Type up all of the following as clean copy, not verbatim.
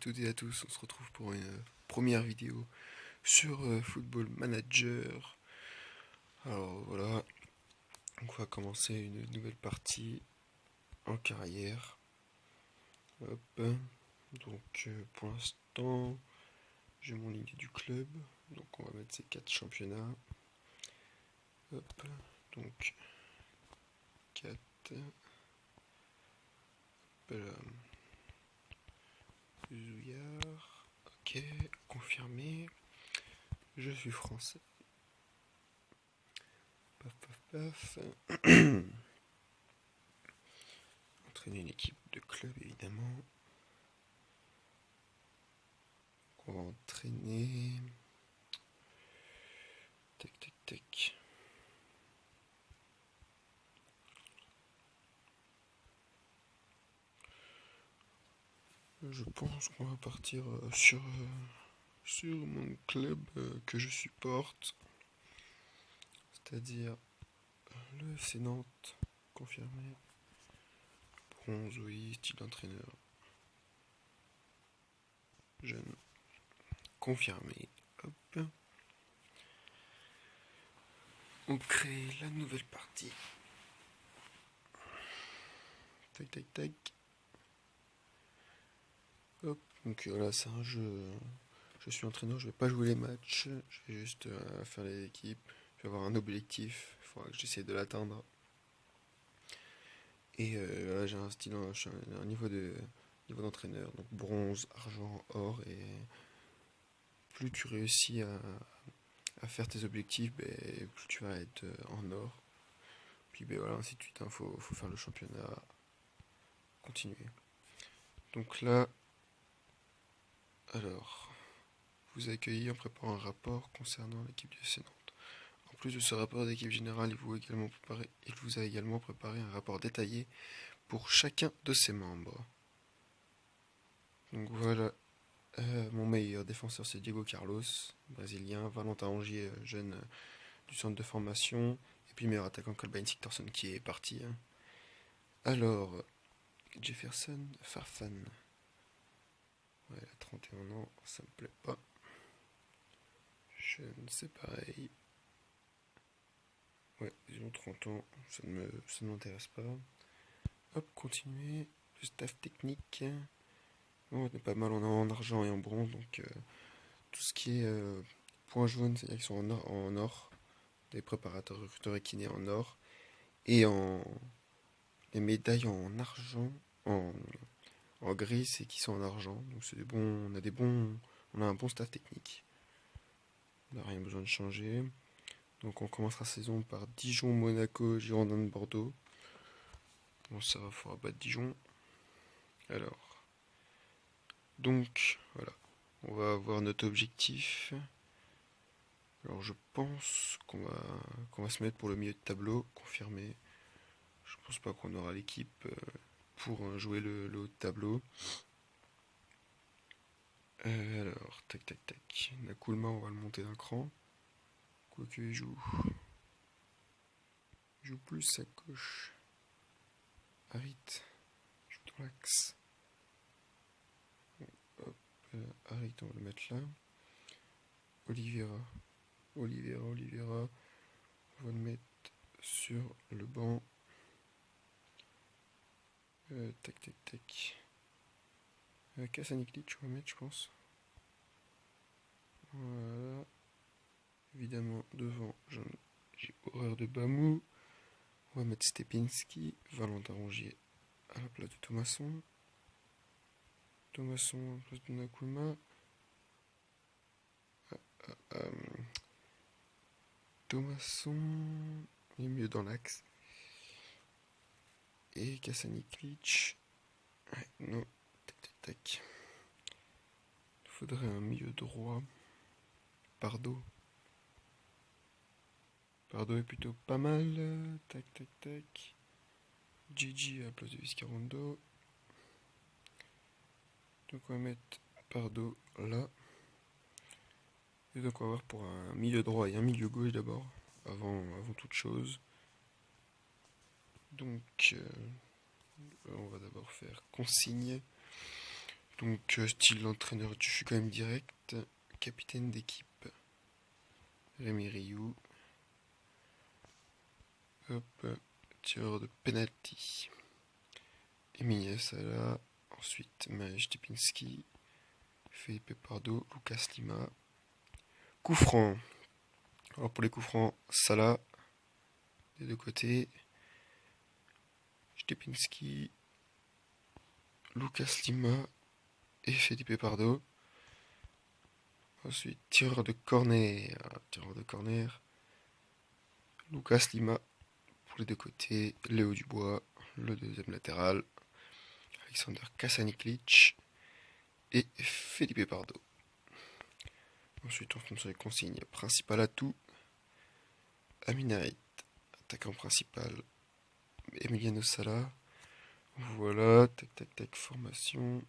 toutes et à tous, on se retrouve pour une première vidéo sur Football Manager. Alors voilà, on va commencer une nouvelle partie en carrière. Hop. Donc pour l'instant, j'ai mon ligne du club. Donc on va mettre ces 4 championnats. Hop. Donc 4. Zouillard. Ok, confirmé. Je suis français. Paf paf paf. Entraîner une équipe de club évidemment. On va entraîner. Tac tac tac. Je pense qu'on va partir sur mon club que je supporte. C'est-à-dire le FC Nantes, confirmé. Bronze, oui, style d'entraîneur. Jeune, confirmé. Hop. On crée la nouvelle partie. Tac tac tac. Hop. Donc voilà, c'est un jeu. Je suis entraîneur, je vais pas jouer les matchs. Je vais juste faire les équipes. Je vais avoir un objectif. Il faudra que j'essaie de l'atteindre. Et là, j'ai un style, un niveau d'entraîneur, donc bronze, argent, or, et plus tu réussis à faire tes objectifs, plus tu vas être en or. Puis voilà, ainsi de suite, il faut faire le championnat, continuer. Donc là, alors, vous accueillez en préparant un rapport concernant l'équipe du FC Nantes. En plus de ce rapport d'équipe générale, il vous a également préparé un rapport détaillé pour chacun de ses membres. Donc voilà, mon meilleur défenseur c'est Diego Carlos, brésilien, Valentin Angier, jeune du centre de formation, et puis meilleur attaquant Colbein Sigthorsson qui est parti. Alors, Jefferson Farfan. Ouais, il a 31 ans, ça me plaît pas. Jeune, c'est pareil. Ouais, ils ont 30 ans, ça ne m'intéresse pas. Hop, continuer. Le staff technique. On est pas mal en argent et en bronze, donc tout ce qui est points jaunes, c'est-à-dire qu'ils sont en or, des préparateurs recruteurs et kinés en or, et les médailles en argent, en gris, c'est qui sont en argent. Donc c'est des bons, on a un bon staff technique. On n'a rien besoin de changer. Donc on commencera la saison par Dijon, Monaco, Girondins de Bordeaux. Bon, ça va, il faudra battre Dijon. Alors, donc voilà, on va avoir notre objectif. Alors je pense qu'on va se mettre pour le milieu de tableau, confirmé. Je pense pas qu'on aura l'équipe pour jouer le haut de tableau. Alors, tac tac tac. Nakoulma, on va le monter d'un cran. Quoique il joue plus à gauche. Harit joue dans l'axe. Hop, Harit, on va le mettre là. Oliveira, on va le mettre sur le banc. Tac tac tac. Kasaniklic, on va mettre, je pense. Voilà. Évidemment, devant, j'ai horreur de Bamou. On va mettre Stepinski, Valentin Rongier à la place de Thomasson. Thomasson à la place de Nakoulma. Thomasson est mieux dans l'axe. Et Kasaniklic. Ouais, non, tac tac tac. Il faudrait un milieu droit. Pardo. Pardo est plutôt pas mal. Tac tac tac. Gigi à la place de Viscarondo. Donc on va mettre Pardo là. Et donc on va voir pour un milieu droit et un milieu gauche d'abord, avant toute chose. Donc on va d'abord faire consigne. Donc, style l'entraîneur, je suis quand même direct. Capitaine d'équipe, Rémi Rioux. Hop, tireur de penalty, Emilia Sala. Ensuite, Maël Stepinski, Felipe Pardo, Lucas Lima. Coup franc. Alors pour les coups francs, Salah des deux côtés, Stepinski, Lucas Lima et Felipe Pardo. Ensuite, tireur de corner. Lucas Lima pour les deux côtés, Léo Dubois, le deuxième latéral, Alexander Kasaniklic et Felipe Pardo. Ensuite, on tombe sur les consignes. Principal atout, Amin Harit. Attaquant principal, Emiliano Sala. Voilà, tac tac tac, formation.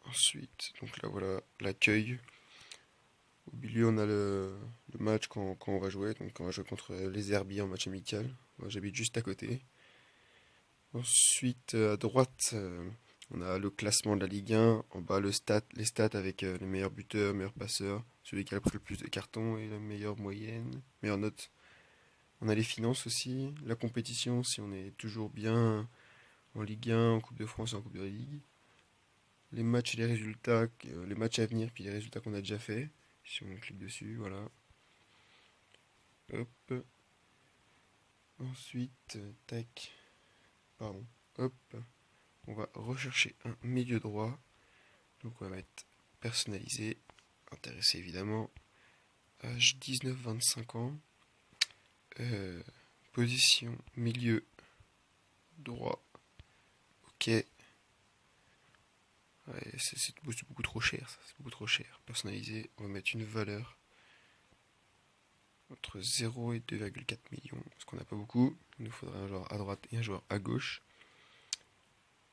Ensuite, donc là voilà, l'accueil. Au milieu, on a le match quand on va jouer. Donc on va jouer contre les Herbiers en match amical. Moi, j'habite juste à côté. Ensuite, à droite, on a le classement de la Ligue 1. En bas, les stats avec les meilleurs buteurs, meilleurs passeurs, celui qui a pris le plus de cartons et la meilleure moyenne, meilleure note. On a les finances aussi, la compétition, si on est toujours bien en Ligue 1, en Coupe de France et en Coupe de Ligue. Les matchs et les résultats, les matchs à venir, puis les résultats qu'on a déjà fait. Si on clique dessus, voilà. Hop. Ensuite, tac. Pardon. Hop. On va rechercher un milieu droit. Donc on va mettre personnalisé. Intéressé évidemment. Âge 19-25 ans. Position milieu droit. Ok. Ouais, c'est beaucoup trop cher, ça. C'est beaucoup trop cher. Personnalisé, on va mettre une valeur entre 0 et 2,4 millions. Parce qu'on n'a pas beaucoup. Il nous faudrait un joueur à droite et un joueur à gauche.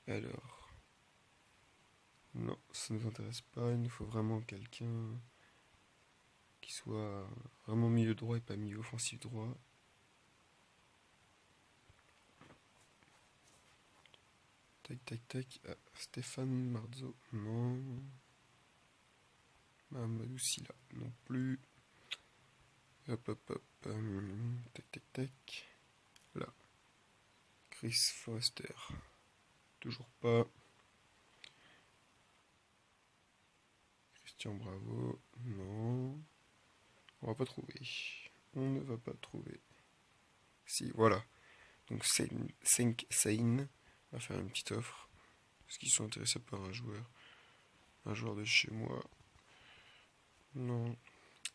Alors. Non, ça ne nous intéresse pas. Il nous faut vraiment quelqu'un qui soit vraiment milieu droit et pas milieu offensif droit. Tac, tac, tac. Ah, Stéphane Marzo, non. Mamadou Silla, non plus. Hop, hop, hop. Tac, tac, tac. Là. Chris Forrester. Toujours pas. Christian Bravo, non. On va pas trouver. On ne va pas trouver. Si, voilà. Donc, Senk Sain va faire une petite offre. Est-ce qu'ils sont intéressés par un joueur? Un joueur de chez moi? Non.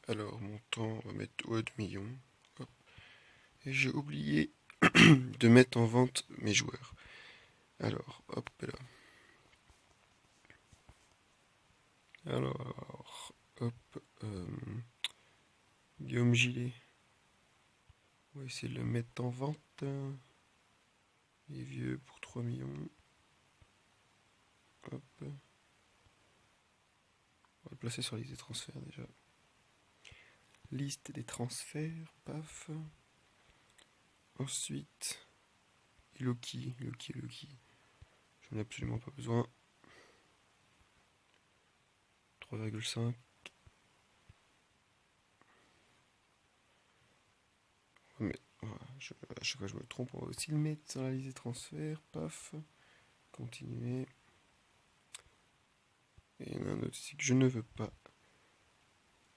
Alors, montant, on va mettre 2 millions. Hop. Et j'ai oublié de mettre en vente mes joueurs. Alors, hop là. Alors, hop. Guillaume Gillet. On va essayer de le mettre en vente. Il est vieux pour 3 millions. Hop. On va le placer sur la liste des transferts déjà. Liste des transferts, paf. Ensuite, Iloki. J'en ai absolument pas besoin. 3,5. Mais à chaque fois je me trompe, on va aussi le mettre sur la liste des transferts, paf. Continuer. Et il y en a un autre ici que je ne veux pas.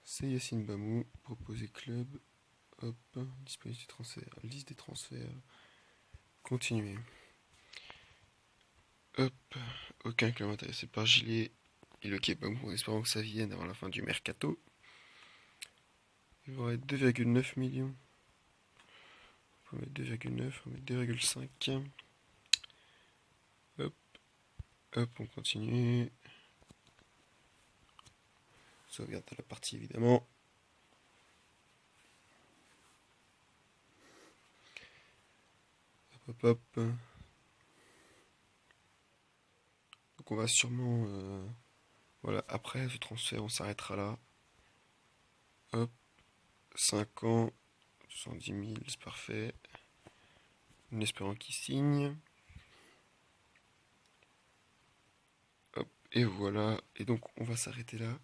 C'est Yacine Bamou, proposer club. Hop, disponibilité transfert, liste des transferts. Continuer. Hop, aucun club intéressé par Gilet. Et le Bamou, en espérant que ça vienne avant la fin du mercato. Il va être 2,9 millions. On va mettre 2,9, on va mettre 2,5. Hop, hop, on continue. Sauvegarde de la partie évidemment. Hop, hop, hop. Donc on va sûrement... voilà, après ce transfert, on s'arrêtera là. Hop, 5 ans, 110 000, c'est parfait. En espérant qu'il signe. Et voilà, et donc on va s'arrêter là.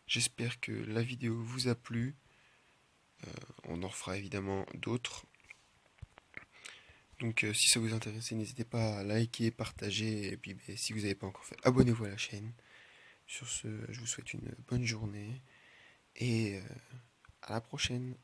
J'espère que la vidéo vous a plu. On en refera évidemment d'autres. Donc si ça vous intéresse, n'hésitez pas à liker, partager, et puis si vous n'avez pas encore fait, abonnez-vous à la chaîne. Sur ce, je vous souhaite une bonne journée, et à la prochaine.